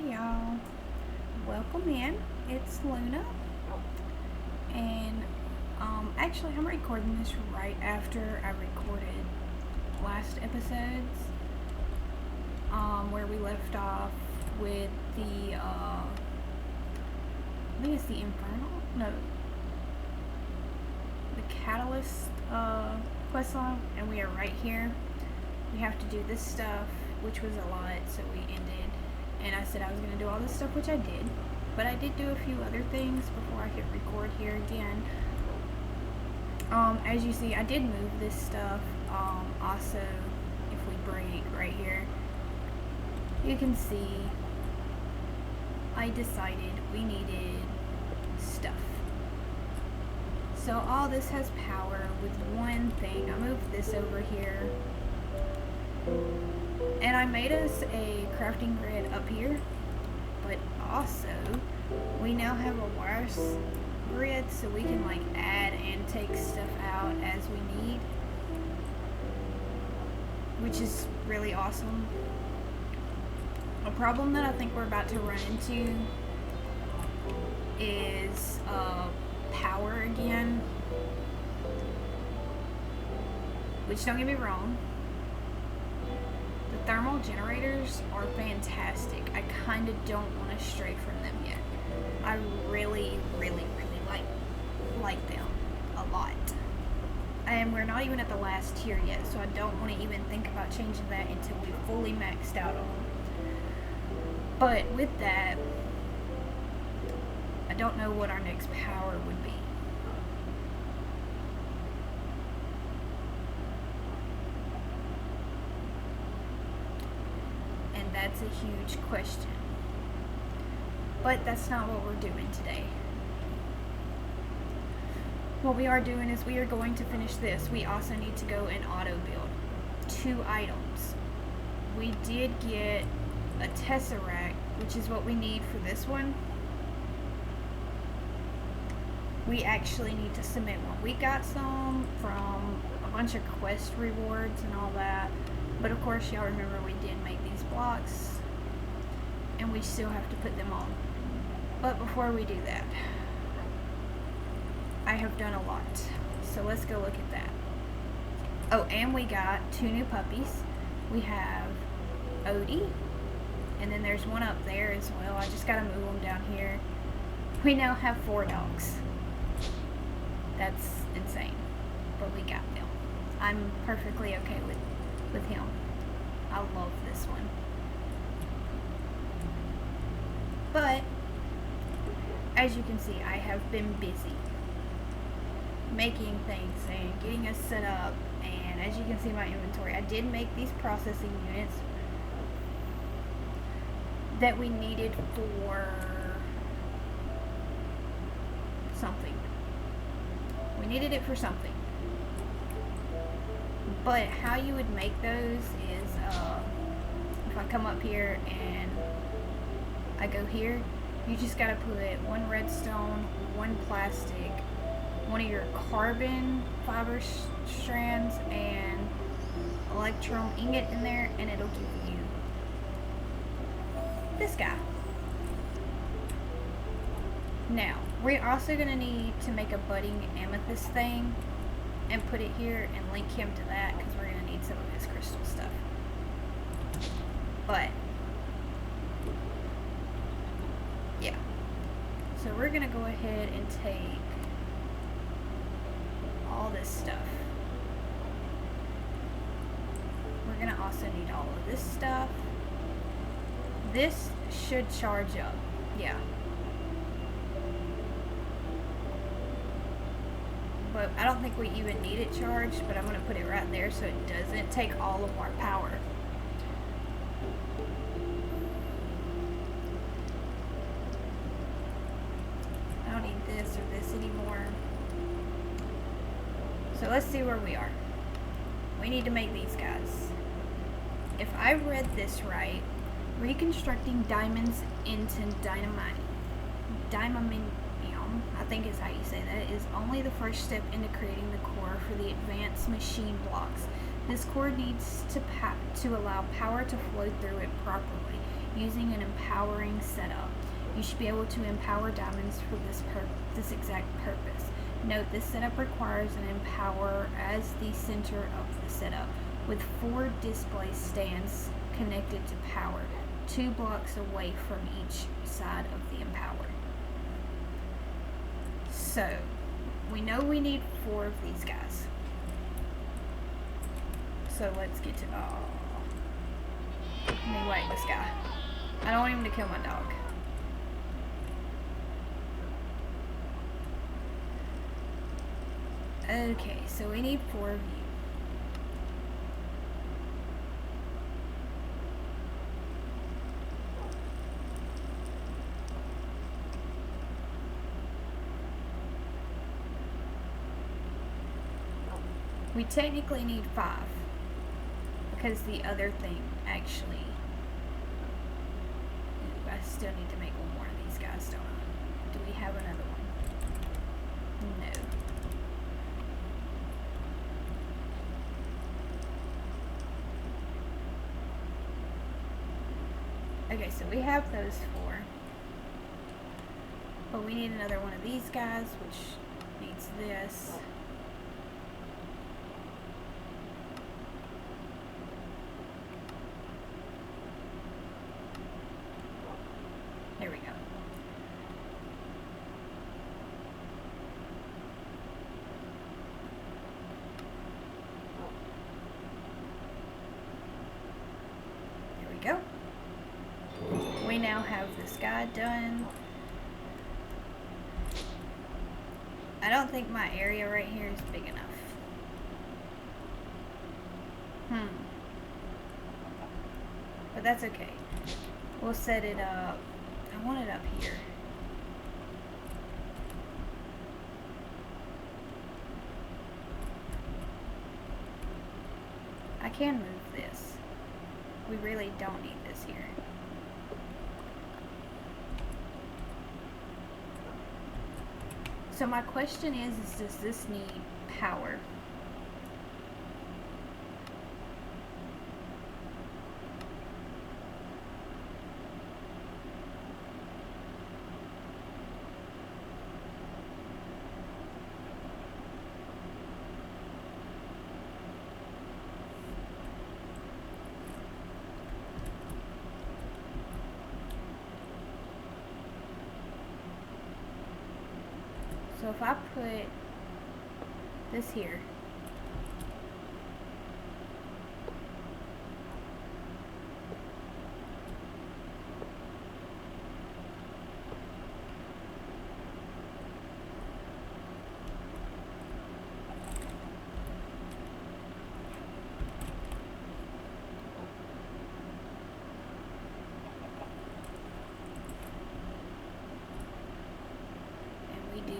y'all, welcome in. It's Luna, and actually, I'm recording this right after I recorded last episodes, where we left off with the I think it's the Infernal, no, the Catalyst quest line, and we are right here. We have to do this stuff, which was a lot, so we ended. And I said I was going to do all this stuff, which I did. But I did do a few other things before I hit record here again. As you see, I did move this stuff. Also, if we break right here, you can see I decided we needed stuff. So all this has power with one thing. I moved this over here. And I made us a crafting grid up here, but also we now have a wire grid, so we can like add and take stuff out as we need, which is really awesome. A problem that I think we're about to run into is power again, which, don't get me wrong, the thermal generators are fantastic. I kind of don't want to stray from them yet. I really like them a lot. And we're not even at the last tier yet, so I don't want to even think about changing that until we fully maxed out on them. But with that, I don't know what our next power would be. That's a huge question. But that's not what we're doing today. What we are doing is we are going to finish this. We also need to go and auto build 2 items. We did get a tesseract, which is what we need for this one. We actually need to submit one. We got some from a bunch of quest rewards and all that. But of course, y'all remember we did make these blocks, and we still have to put them on. But before we do that, I have done a lot. So let's go look at that. Oh, and we got 2 new puppies. We have Odie, and then there's one up there as well. I just gotta move them down here. We now have 4 dogs. That's insane, but we got them. I'm perfectly okay with him. I love this one. But as you can see, I have been busy making things and getting us set up, and as you can see my inventory, I did make these processing units that we needed for something. We needed it for something. But how you would make those is, if I come up here and I go here, you just gotta put 1 redstone, 1 plastic, 1 of your carbon fiber strands, and electrum ingot in there, and it'll give you this guy. Now, we're also gonna need to make a budding amethyst thing and put it here and link him to that, because we're going to need some of his crystal stuff. But yeah, so we're going to go ahead and take all this stuff. We're going to also need all of this stuff. This should charge up. Yeah. But I don't think we even need it charged, but I'm going to put it right there so it doesn't take all of our power. I don't need this or this anymore. So let's see where we are. We need to make these guys. If I read this right, reconstructing diamonds into dynamite, I think is how you say that, is only the first step into creating the core for the advanced machine blocks. This core needs to allow power to flow through it properly. using an empowering setup. You should be able to empower diamonds for this exact purpose. Note, this setup requires an empower as the center of the setup, with 4 display stands connected to power, 2 blocks away from each side of the empower. So, we know we need 4 of these guys. So let's get to, let me whack this guy. I don't want him to kill my dog. Okay, so we need 4 of you. We technically need 5 because the other thing actually. Ooh, I still need to make one more of these guys, don't I? Do we have another one? No. Okay, so we have those 4. But we need another one of these guys, which needs this. There we go. There we go. We now have this guy done. I don't think my area right here is big enough. But that's okay. We'll set it up. I want it up here. I can move this. We really don't need this here. So my question is does this need power? So if I put this here, and we do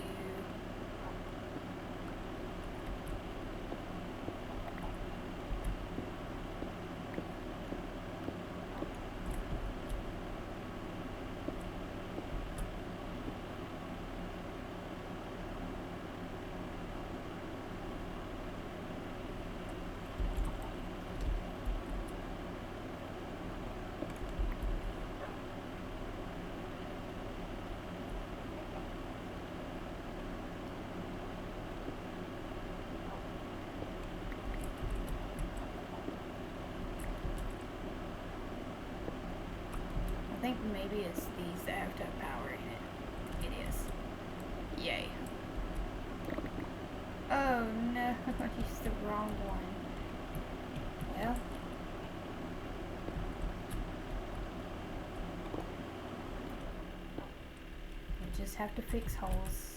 I think maybe it's these that have to have power in it. It is. Yay. Oh no, I used the wrong one. Well. We just have to fix holes.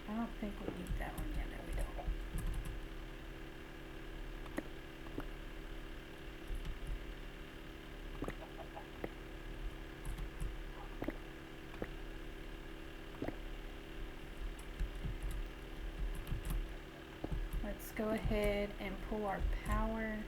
I don't think we need that one yet. No, we don't. Let's go ahead and pull our power.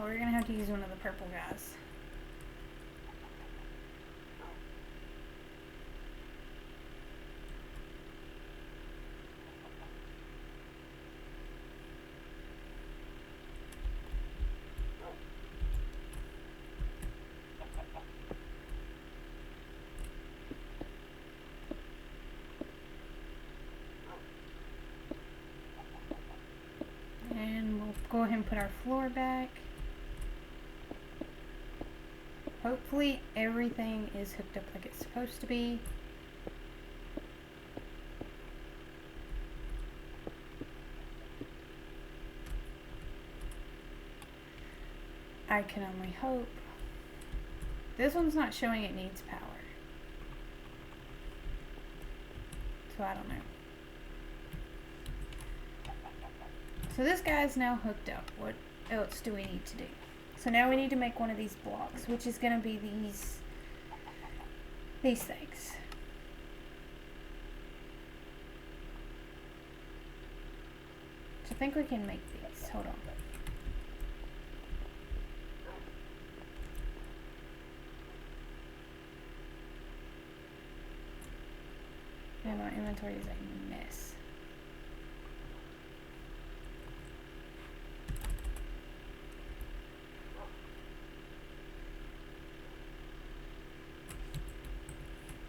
Well, we're gonna have to use one of the purple guys. And we'll go ahead and put our floor back. Hopefully everything is hooked up like it's supposed to be. I can only hope. This one's not showing it needs power. So I don't know. So this guy's now hooked up. What else do we need to do? So now we need to make one of these blocks, which is going to be these things. So I think we can make these. Hold on. And my inventory is a mess.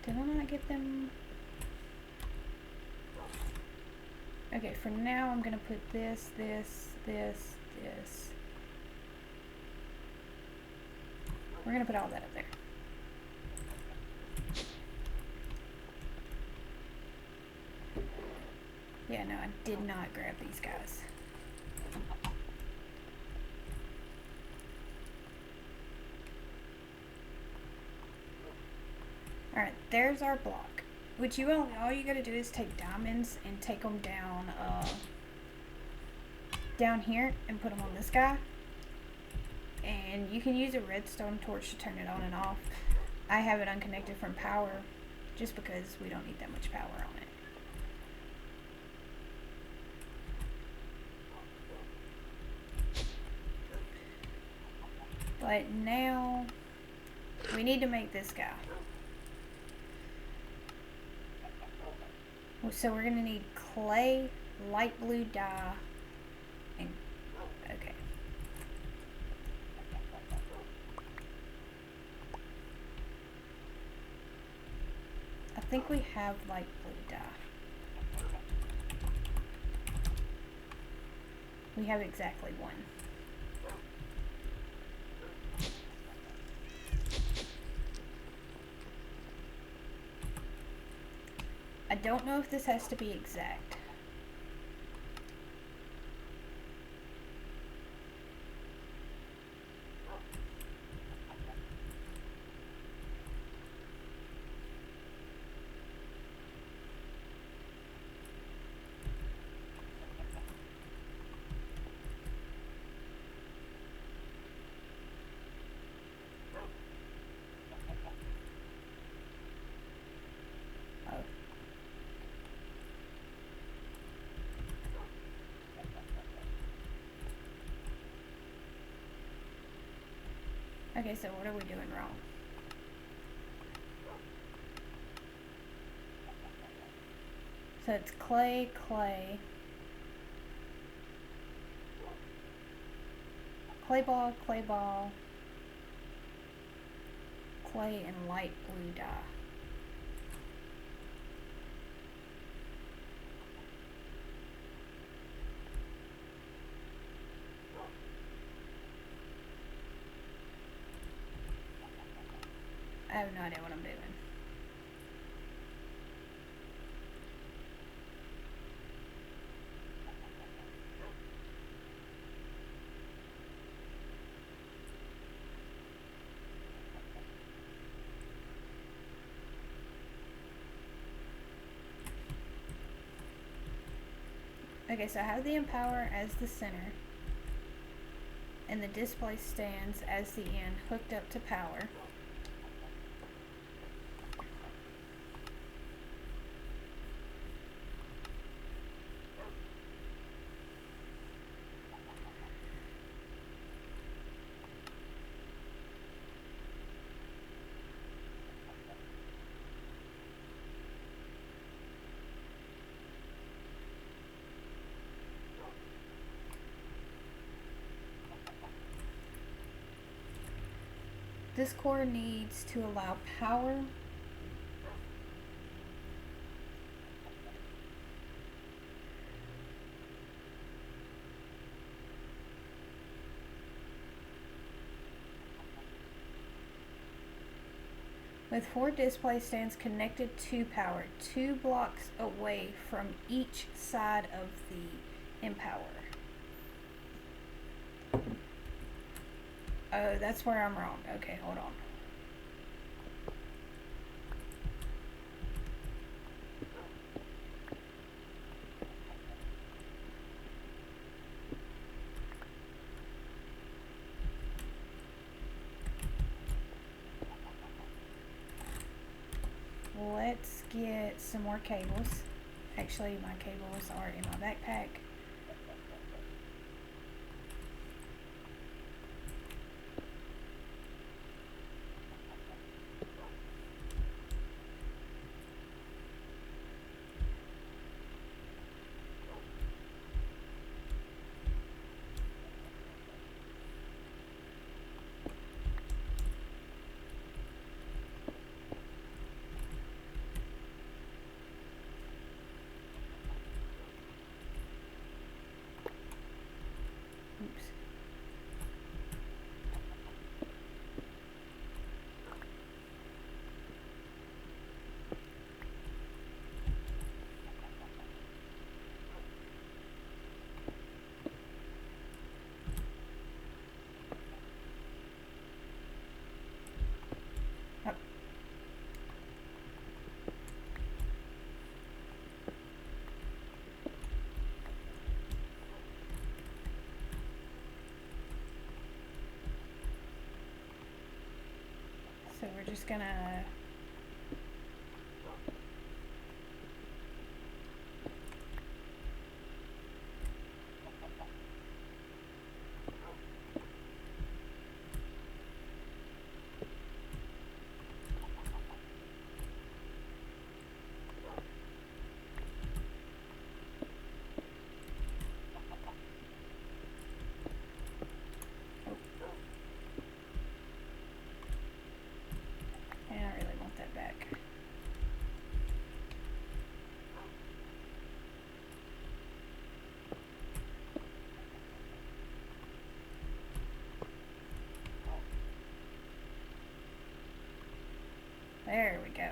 Did I not get them? Okay, for now I'm gonna put this. We're gonna put all that up there. Yeah, no, I did not grab these guys. Alright, there's our block. Which all you gotta do is take diamonds and take them down here and put them on this guy. And you can use a redstone torch to turn it on and off. I have it unconnected from power just because we don't need that much power on it. But now we need to make this guy. So we're gonna need clay, light blue dye, and okay. I think we have light blue dye. We have exactly one. I don't know if this has to be exact. Okay, so what are we doing wrong? So it's clay, clay, clay ball, clay, and light blue dye. I have no idea what I'm doing. Okay, so I have the empower as the center and the display stands as the end hooked up to power. This core needs to allow power. With 4 display stands connected to power, 2 blocks away from each side of the empower. Oh, that's where I'm wrong. Okay, hold on. Let's get some more cables. Actually, my cables are in my backpack. Oops. Oh. So we're just gonna back. There we go.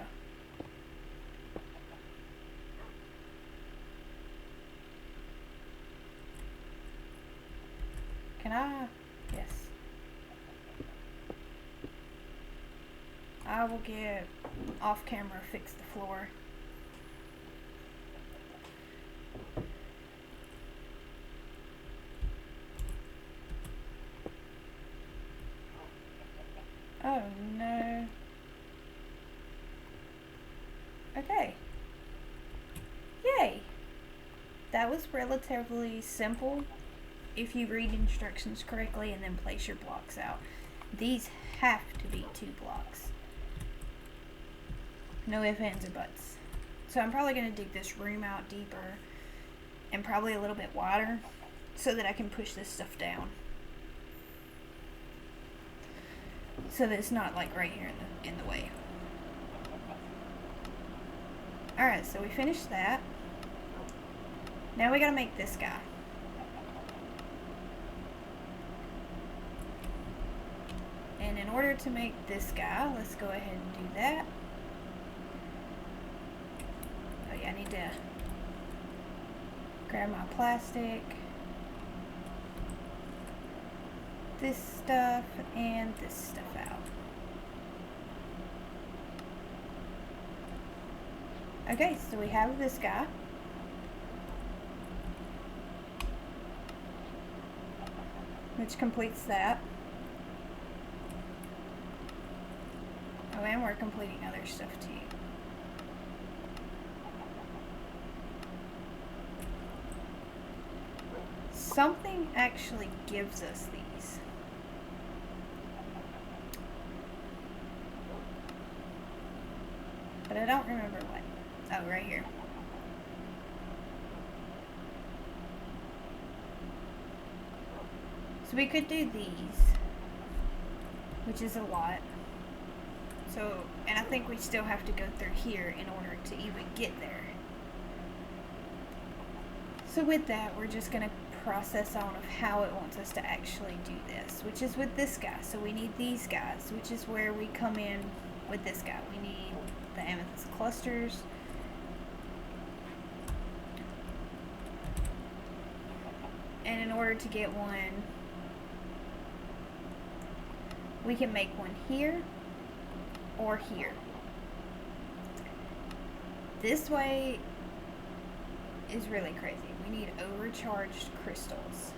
Can I? Yes. I will get off camera, fix the floor. Oh no. Okay. Yay! That was relatively simple if you read instructions correctly and then place your blocks out. These have to be 2 blocks. No ifs, ands, or buts. So I'm probably going to dig this room out deeper and probably a little bit wider so that I can push this stuff down. So that it's not like right here in the way. Alright, so we finished that. Now we gotta make this guy. And in order to make this guy, let's go ahead and do that. Oh yeah, I need to grab my plastic, this stuff, and this stuff out. Okay, so we have this guy. Which completes that. Oh, and we're completing other stuff too. Something actually gives us these. But I don't remember what. Oh, right here. So we could do these, which is a lot. So, and I think we still have to go through here in order to even get there. So with that, we're just going to process on of how it wants us to actually do this, which is with this guy. So we need these guys, which is where we come in with this guy. We need the amethyst clusters. And in order to get one, we can make one here or here. This way is really crazy. We need overcharged crystals.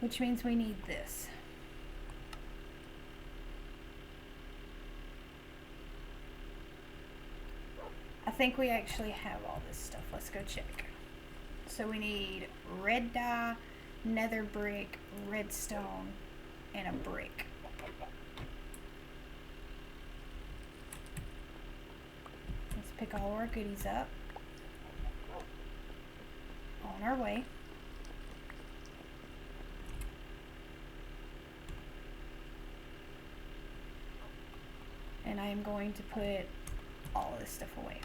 Which means we need this. I think we actually have all this stuff. Let's go check. So we need red dye, nether brick, redstone, and a brick. Let's pick all our goodies up. On our way. And I am going to put all of this stuff away.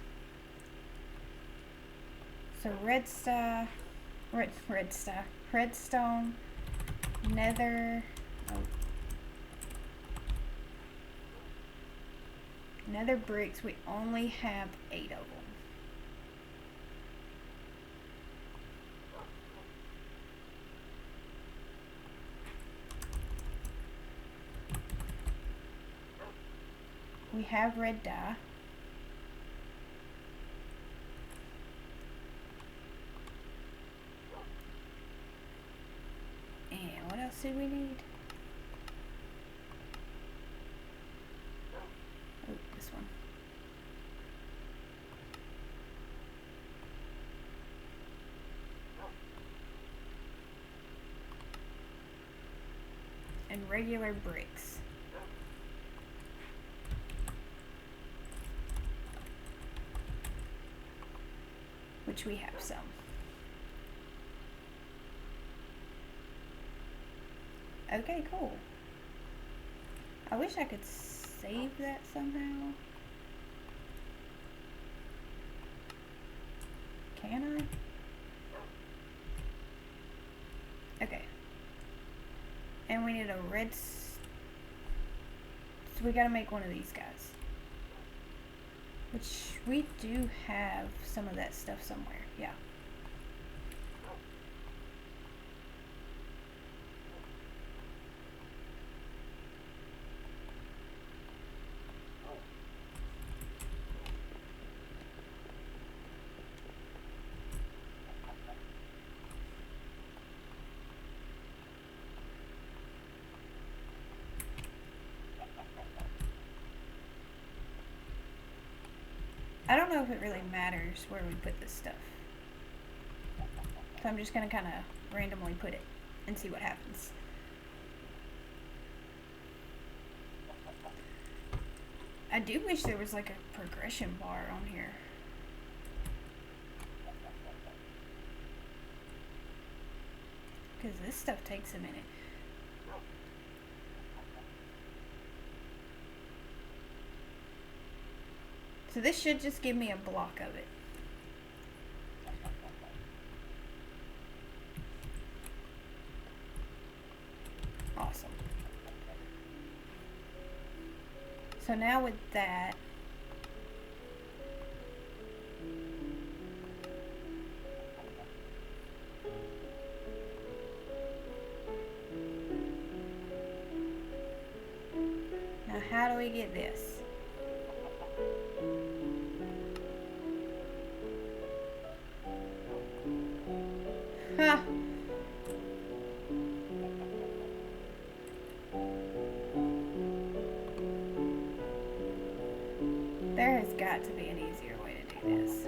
So redstone, nether, nether bricks. We only have 8 of them. We have red dye. And what else did we need? Oh, this one. And regular bricks. Which we have some. Okay, cool. I wish I could save that somehow. Can I? Okay. And we need a red... So we gotta make one of these guys. Which we do have some of that stuff somewhere. Yeah. I don't know if it really matters where we put this stuff. So I'm just going to kind of randomly put it and see what happens. I do wish there was like a progression bar on here. Because this stuff takes a minute. So this should just give me a block of it. Awesome. So now with that, now how do we get this? Huh. There has got to be an easier way to do this.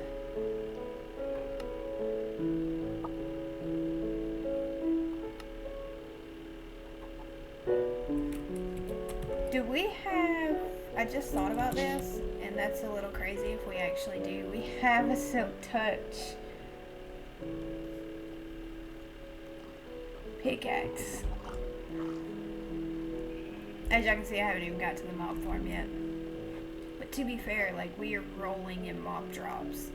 Do we have... I just thought about this, and that's a little crazy if we actually do. We have a silk touch pickaxe. As y'all can see, I haven't even got to the mob farm yet. But to be fair, like, we are rolling in mob drops.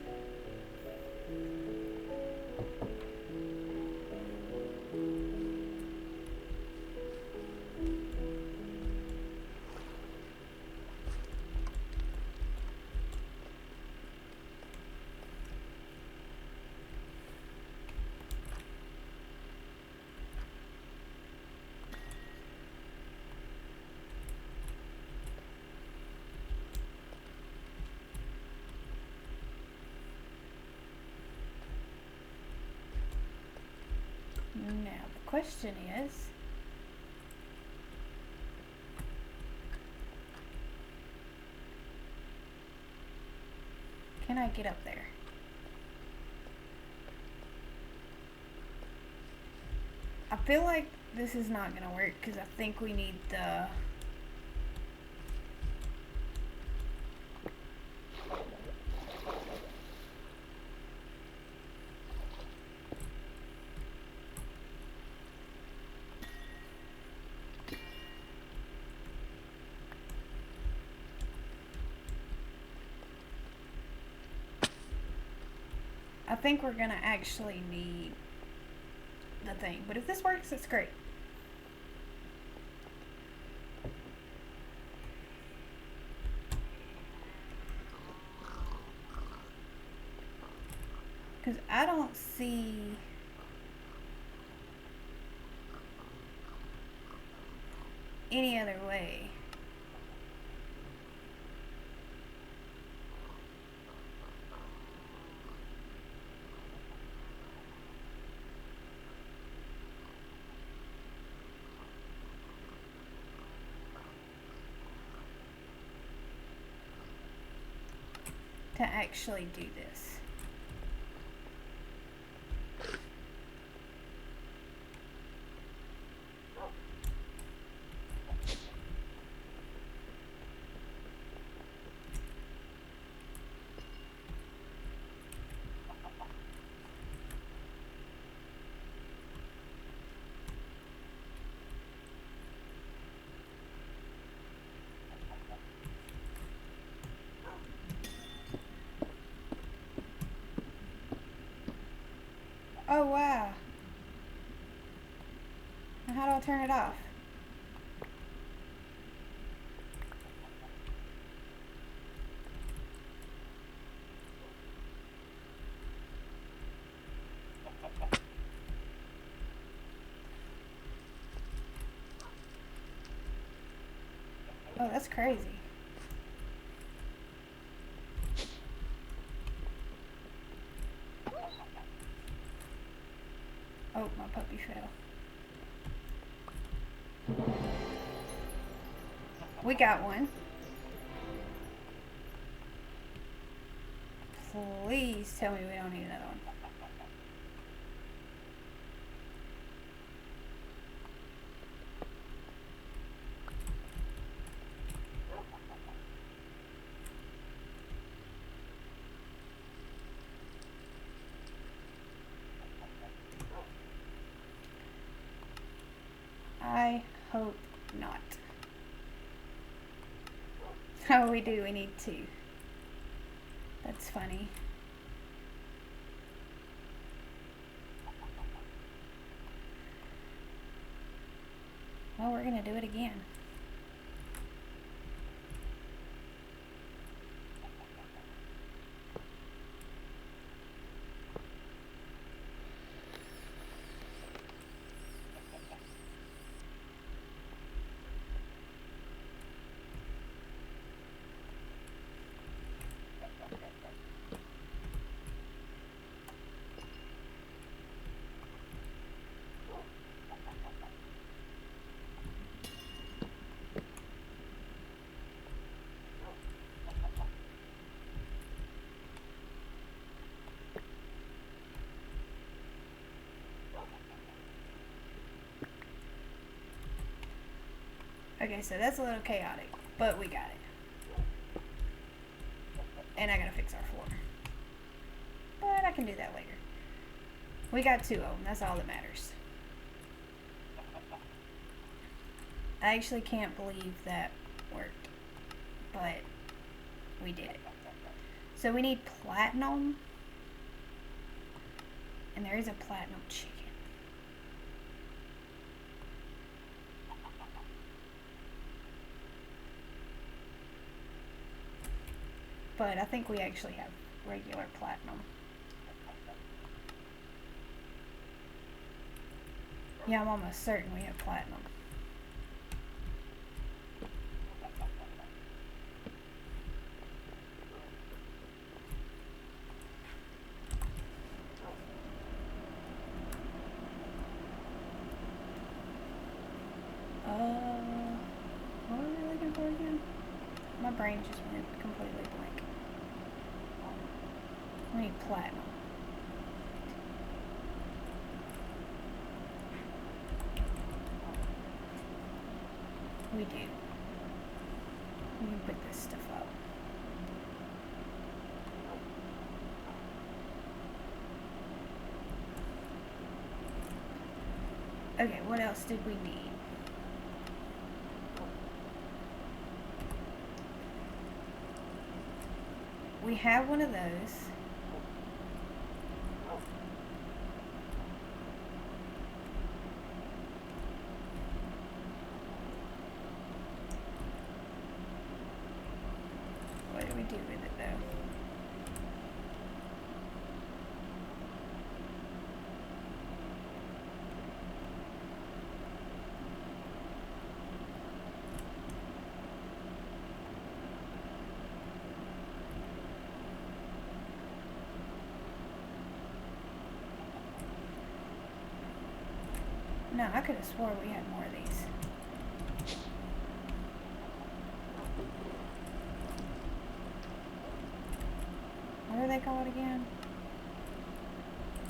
Now, the question is, can I get up there? I feel like this is not going to work because I think we need the... I think we're gonna actually need the thing, but if this works, it's great. Because I don't see any other way. To actually do this. Oh wow. Now how do I turn it off? Oh, that's crazy. Oh, my puppy fell. We got one. Please tell me we don't need another one. I hope not. Oh, we do. We need two. That's funny. Well, we're gonna do it again. Okay, so that's a little chaotic, but we got it. And I gotta fix our floor. But I can do that later. We got two of them, that's all that matters. I actually can't believe that worked, but we did it. So we need platinum, and there is a platinum chicken. But I think we actually have regular platinum. Yeah, I'm almost certain we have platinum. What are we looking for again? My brain just went completely blank. We need platinum. We do. We can put this stuff up. Okay, what else did we need? We have one of those. What do we do with it though? No, I could have swore we had more of these. What are they called again?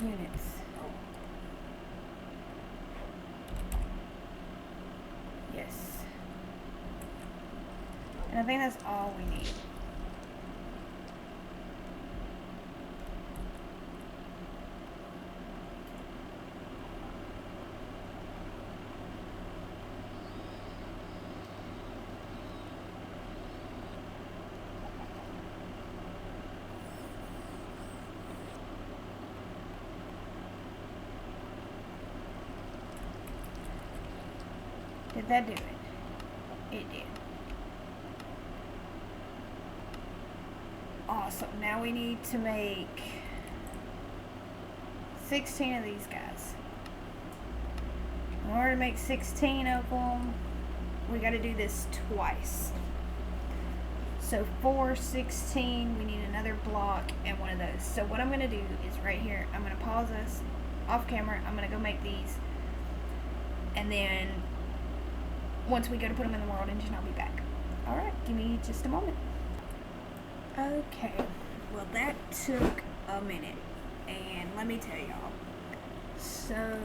Units. Yes. And I think that's all we need. Did that do it? It did. Awesome. Now we need to make 16 of these guys. In order to make 16 of them, we got to do this twice. So 4, 16, we need another block and one of those. So what I'm going to do is right here, I'm going to pause this off camera. I'm going to go make these. And then once we go to put them in the world engine, I'll be back. Alright, give me just a moment. Okay, well that took a minute. And let me tell y'all. So,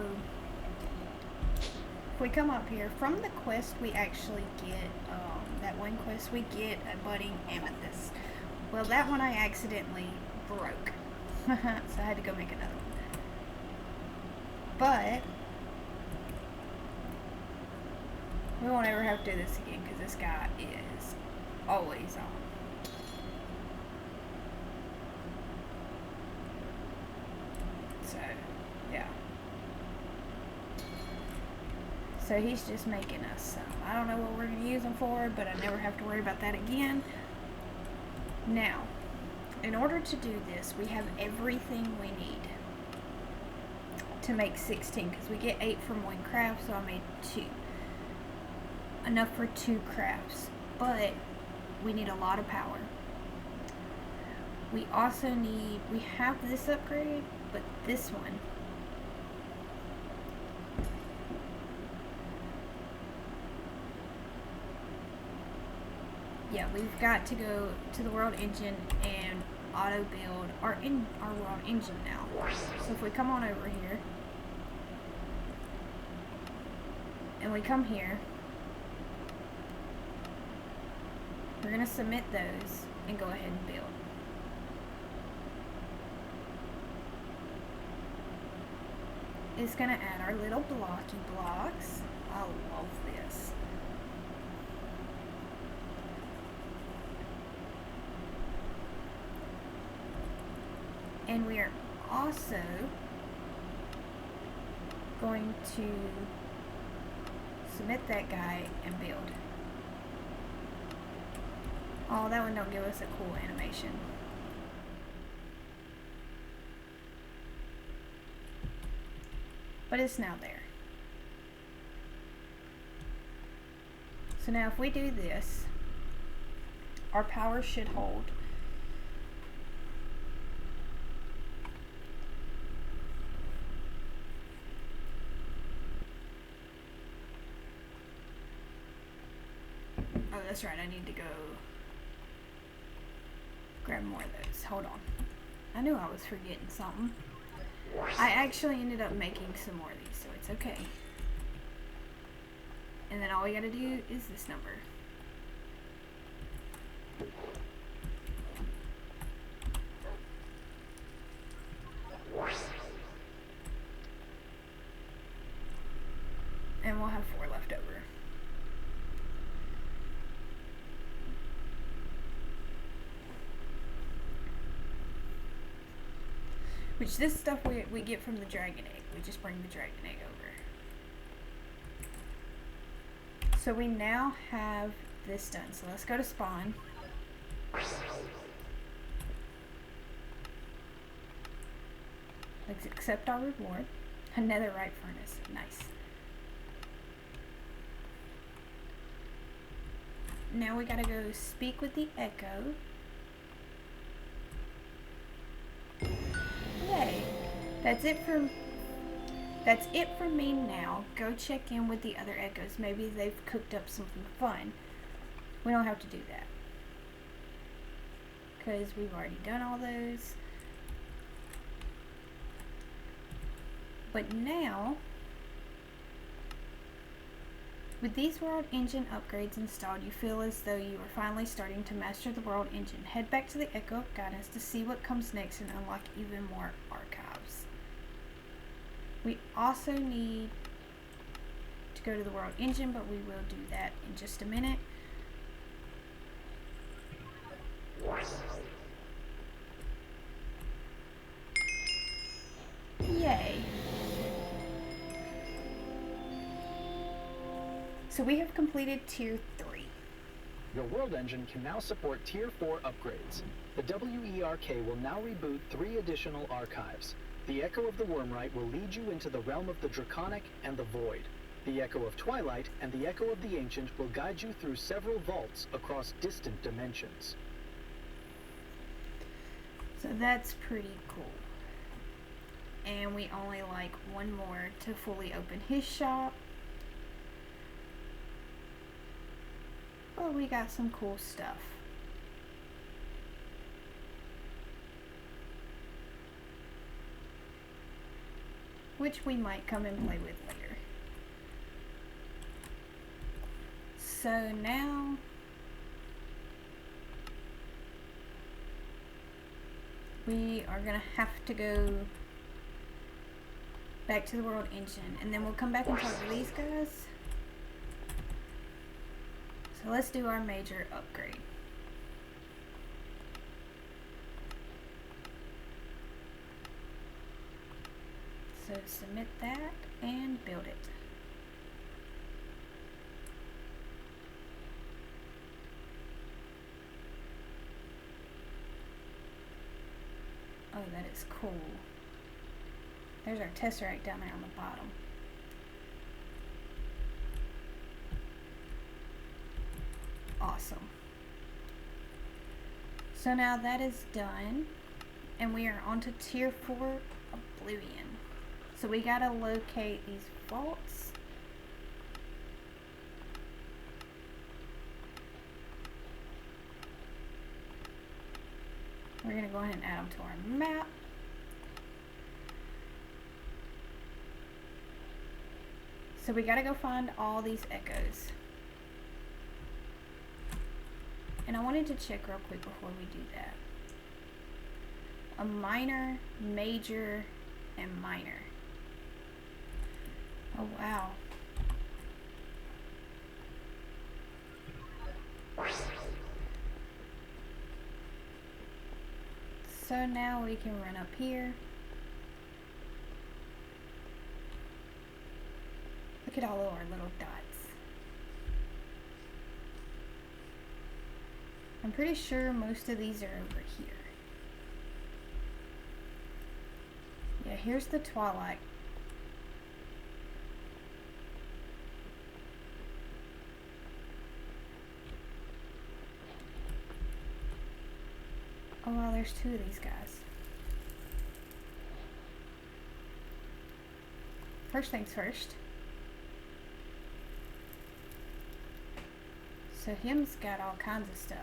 if we come up here, from the quest we actually get, that one quest we get a budding amethyst. Well, that one I accidentally broke. So I had to go make another one. But we won't ever have to do this again because this guy is always on. So, yeah. So he's just making us some. I don't know what we're going to use them for, but I never have to worry about that again. Now, in order to do this, we have everything we need to make 16 because we get 8 from one craft, so I made 2. Enough for 2 crafts, but we need a lot of power. We also need, we have this upgrade, but this one, yeah, we've got to go to the world engine and auto build our world engine now. So if we come on over here and we come here, we're going to submit those and go ahead and build. It's going to add our little blocky blocks. I love this. And we are also going to submit that guy and build. Oh, that one don't give us a cool animation. But it's now there. So now if we do this, our power should hold. Oh, that's right, I need to go grab more of those. Hold on. I knew I was forgetting something. I actually ended up making some more of these, so it's okay. And then all we gotta do is this number. And we'll have 4 left over. Which this stuff we get from the dragon egg. We just bring the dragon egg over. So we now have this done. So let's go to spawn. Let's accept our reward. A netherite furnace. Nice. Now we gotta go speak with the echo. Yay. That's it for me now. Go check in with the other echoes. Maybe they've cooked up something fun. We don't have to do that, because we've already done all those. But now, with these world engine upgrades installed, you feel as though you are finally starting to master the world engine. Head back to the Echo of Guidance to see what comes next and unlock even more archives. We also need to go to the world engine, but we will do that in just a minute. Yay. So we have completed Tier 3. Your world engine can now support Tier 4 upgrades. The WERK will now reboot 3 additional archives. The Echo of the Wormrite will lead you into the realm of the Draconic and the Void. The Echo of Twilight and the Echo of the Ancient will guide you through several vaults across distant dimensions. So that's pretty cool. And we only like one more to fully open his shop. But we got some cool stuff. Which we might come and play with later. So now we are gonna have to go back to the world engine, and then we'll come back and talk to these guys. So let's do our major upgrade. So submit that and build it. Oh, that is cool. There's our tesseract down there on the bottom. Awesome. So now that is done, and we are on to Tier 4 Oblivion. So we gotta locate these vaults. We're gonna go ahead and add them to our map. So we gotta go find all these echoes. And I wanted to check real quick before we do that. A minor, major, and minor. Oh wow. So now we can run up here. Look at all of our little dots. I'm pretty sure most of these are over here. Yeah, here's the twilight. Oh wow, there's two of these guys. First things first. So him's got all kinds of stuff.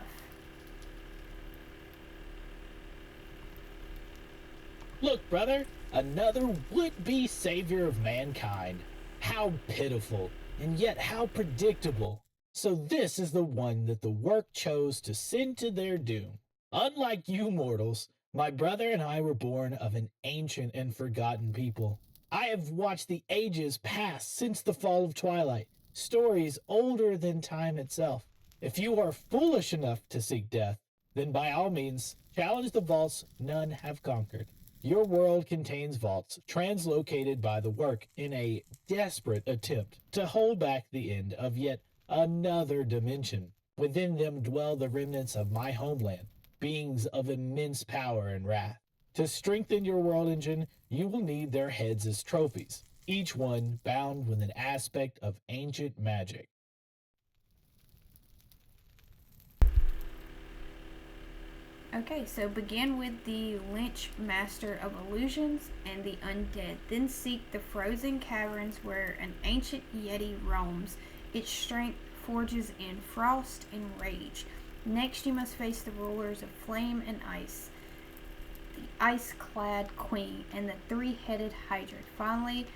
Look, brother, another would-be savior of mankind. How pitiful, and yet how predictable. So this is the one that the work chose to send to their doom. Unlike you mortals, my brother and I were born of an ancient and forgotten people. I have watched the ages pass since the fall of twilight, stories older than time itself. If you are foolish enough to seek death, then by all means, challenge the vaults none have conquered. Your world contains vaults translocated by the work in a desperate attempt to hold back the end of yet another dimension. Within them dwell the remnants of my homeland, beings of immense power and wrath. To strengthen your world engine, you will need their heads as trophies, each one bound with an aspect of ancient magic. Okay, so begin with the Lynch Master of Illusions and the Undead. Then seek the frozen caverns where an ancient Yeti roams. Its strength forges in frost and rage. Next, you must face the rulers of flame and ice, the ice-clad queen, and the three-headed Hydra. Finally,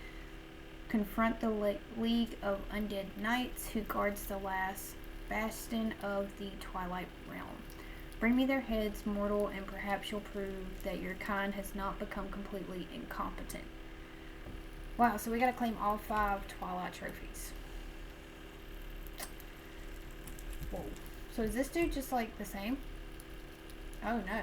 confront the League of Undead Knights, who guards the last bastion of the Twilight Realm. Bring me their heads, mortal, and perhaps you'll prove that your kind has not become completely incompetent. Wow, so we gotta claim all 5 Twilight trophies. Whoa. So is this dude just like the same? Oh no.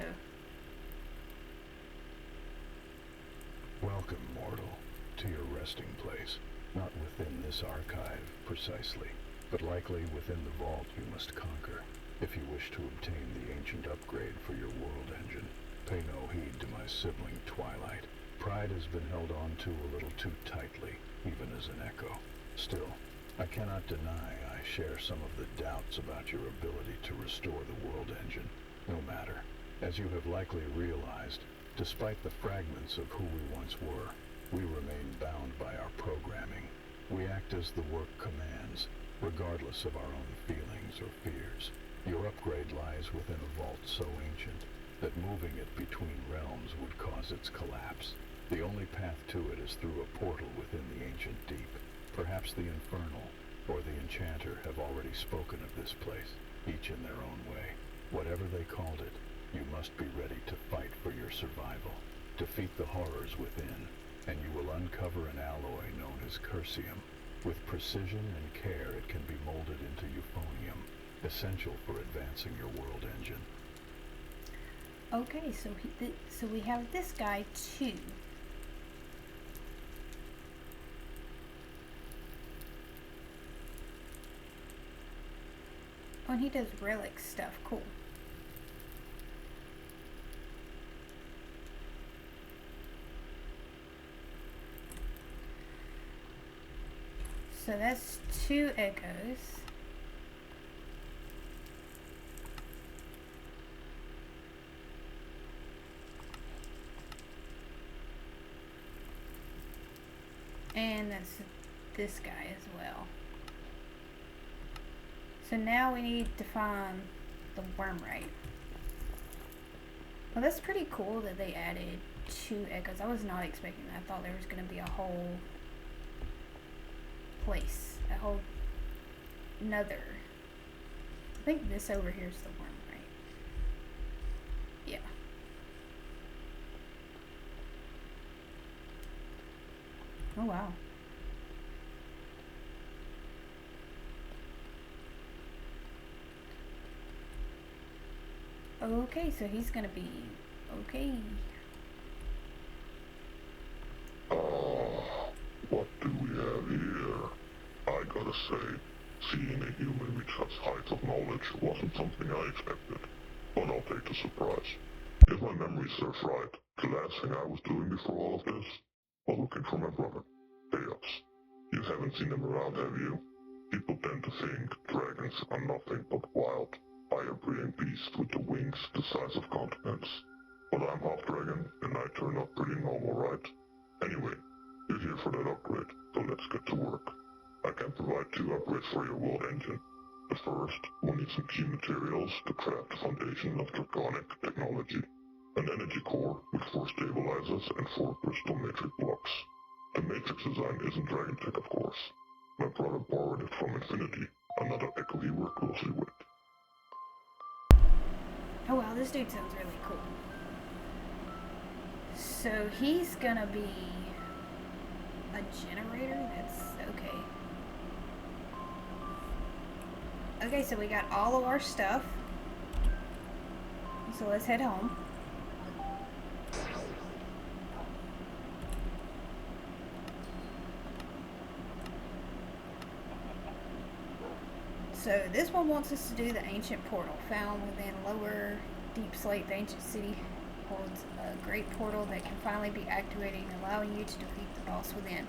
Welcome, mortal, to your resting place. Not within this archive, precisely, but likely within the vault you must conquer. If you wish to obtain the ancient upgrade for your world engine, pay no heed to my sibling Twilight. Pride has been held on to a little too tightly, even as an echo. Still, I cannot deny I share some of the doubts about your ability to restore the world engine. No matter. As you have likely realized, despite the fragments of who we once were, we remain bound by our programming. We act as the work commands, regardless of our own feelings or fears. Your upgrade lies within a vault so ancient that moving it between realms would cause its collapse. The only path to it is through a portal within the ancient deep. Perhaps the Infernal or the Enchanter have already spoken of this place, each in their own way. Whatever they called it, you must be ready to fight for your survival. Defeat the horrors within, and you will uncover an alloy known as Cursium. With precision and care, it can be molded into euphonium, essential for advancing your world engine. Okay, so we have this guy too. Oh, and he does relic stuff. Cool. So that's 2 echoes. And that's this guy as well. So now we need to find the Wormrite. Well, that's pretty cool that they added 2 echoes. I was not expecting that. I thought there was going to be a whole place. A whole another. I think this over here is the Wormrite. Yeah. Oh wow. Okay, so he's gonna be Okay. What do we have here? I gotta say, seeing a human reach such heights of knowledge wasn't something I expected, but I'll take the surprise. If my memory serves right, the last thing I was doing before all of this was looking for my brother, Chaos. You haven't seen him around, have you? People tend to think dragons are nothing but wild, fire-breathing beasts with the wings the size of continents. But I'm half dragon, and I turn out pretty normal, right? Anyway, you're here for that upgrade, so let's get to work. I can provide 2 upgrades for your world engine. The first, we'll need some key materials to craft the foundation of draconic technology. An energy core with 4 stabilizers and 4 crystal matrix blocks. The matrix design isn't dragon tech, of course. My brother borrowed it from Infinity, another echo he worked closely with. Oh wow, this dude sounds really cool. So he's gonna be a generator? That's okay. Okay, so we got all of our stuff. So let's head home. So this one wants us to do the ancient portal found within lower deep slate. The ancient city holds a great portal that can finally be activated, allowing you to defeat the boss within.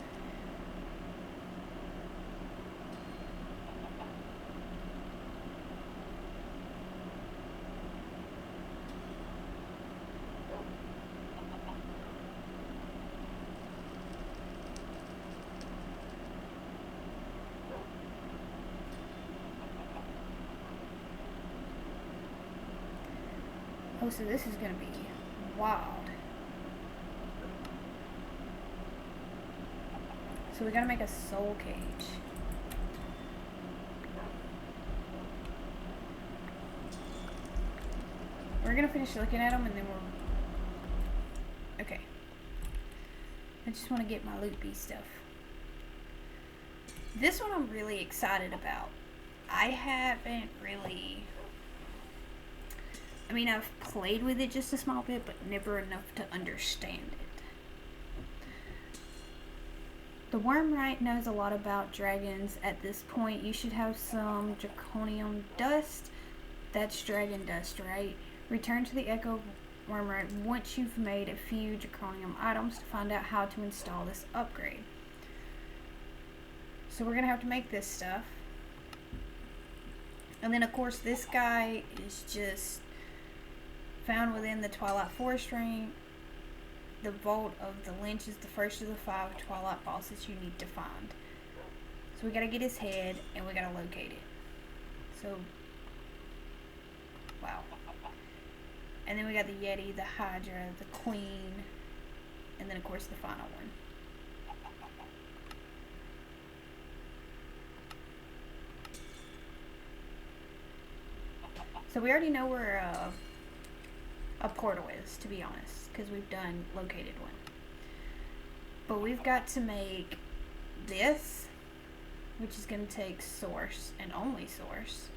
Oh, so this is gonna be wild. So we gotta make a soul cage. We're gonna finish looking at them and then we're... Okay. I just want to get my loot beast stuff. This one I'm really excited about. I haven't really... I mean, I've played with it just a small bit, but never enough to understand it. The Wormright knows a lot about dragons. At this point, you should have some draconium dust. That's dragon dust, right? Return to the Echo Wormright once you've made a few draconium items to find out how to install this upgrade. So we're gonna have to make this stuff. And then, of course, this guy is just found within the Twilight Forest ring. The Vault of the Lynch is the first of the 5 Twilight bosses you need to find. So we gotta get his head and we gotta locate it. So, wow. And then we got the Yeti, the Hydra, the Queen, and then of course the final one. So we already know where a portal is, to be honest, because we've done located one. But we've got to make this, which is going to take source and only source.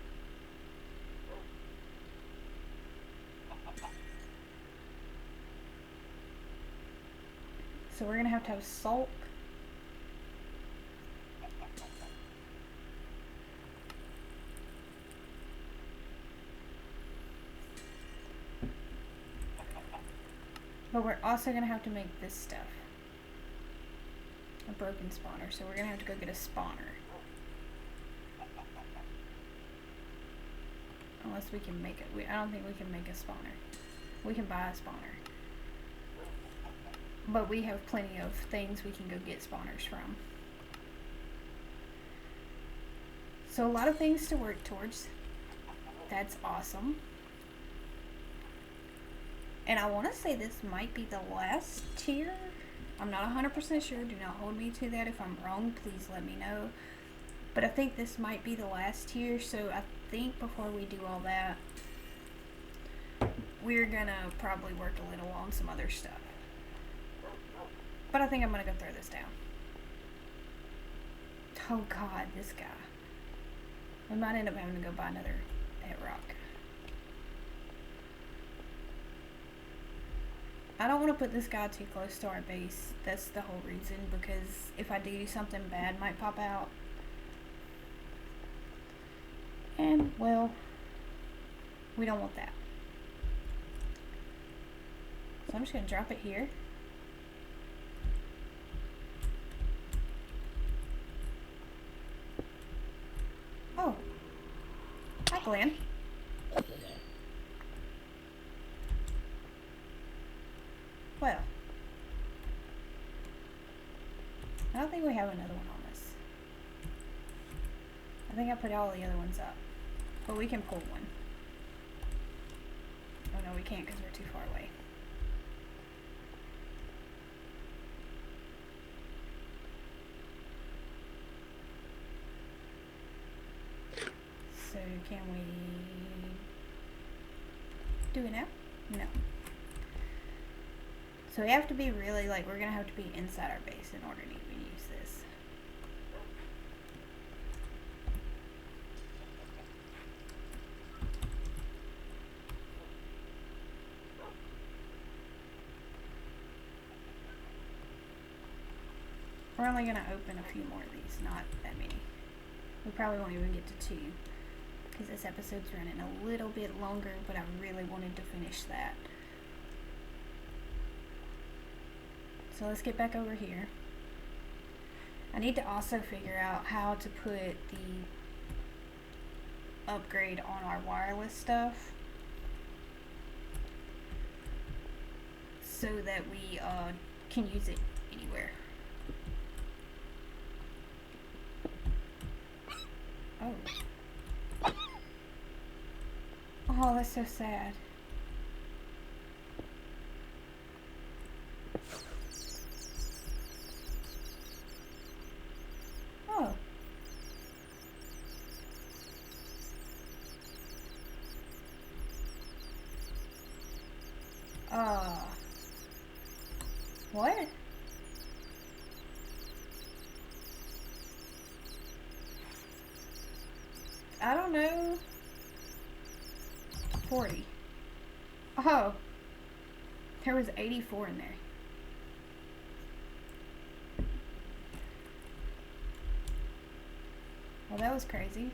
So we're going to have salt. But we're also going to have to make this stuff. A broken spawner. So we're going to have to go get a spawner. Unless we can make it. I don't think we can make a spawner. We can buy a spawner. But we have plenty of things we can go get spawners from. So a lot of things to work towards. That's awesome. And I want to say this might be the last tier. I'm not 100% sure. Do not hold me to that. If I'm wrong, please let me know. But I think this might be the last tier. So I think before we do all that, we're going to probably work a little on some other stuff. But I think I'm going to go throw this down. Oh God, this guy. We might end up having to go buy another pet rock. I don't want to put this guy too close to our base. That's the whole reason, because if I do, something bad might pop out. And, well, we don't want that. So I'm just going to drop it here. Oh. Hi, Glenn. Well. I don't think we have another one on this. I think I put all the other ones up. But we can pull one. Oh no, we can't because we're too far away. So can we do it now? No. So we have to be really, like, we're gonna have to be inside our base in order to even use this. We're only gonna open a few more of these, not that many. We probably won't even get to 2 because this episode's running a little bit longer, but I really wanted to finish that. So let's get back over here. I need to also figure out how to put the upgrade on our wireless stuff so that we can use it anywhere. Oh. Oh, that's so sad. Oh. What? I don't know. 40. Oh. There was 84 in there. Well, that was crazy.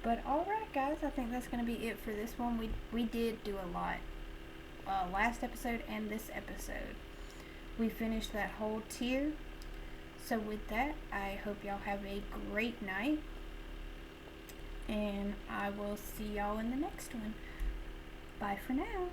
But alright guys, I think that's going to be it for this one. We did do a lot. Last episode and this episode. We finished that whole tier. So with that, I hope y'all have a great night. And I will see y'all in the next one. Bye for now.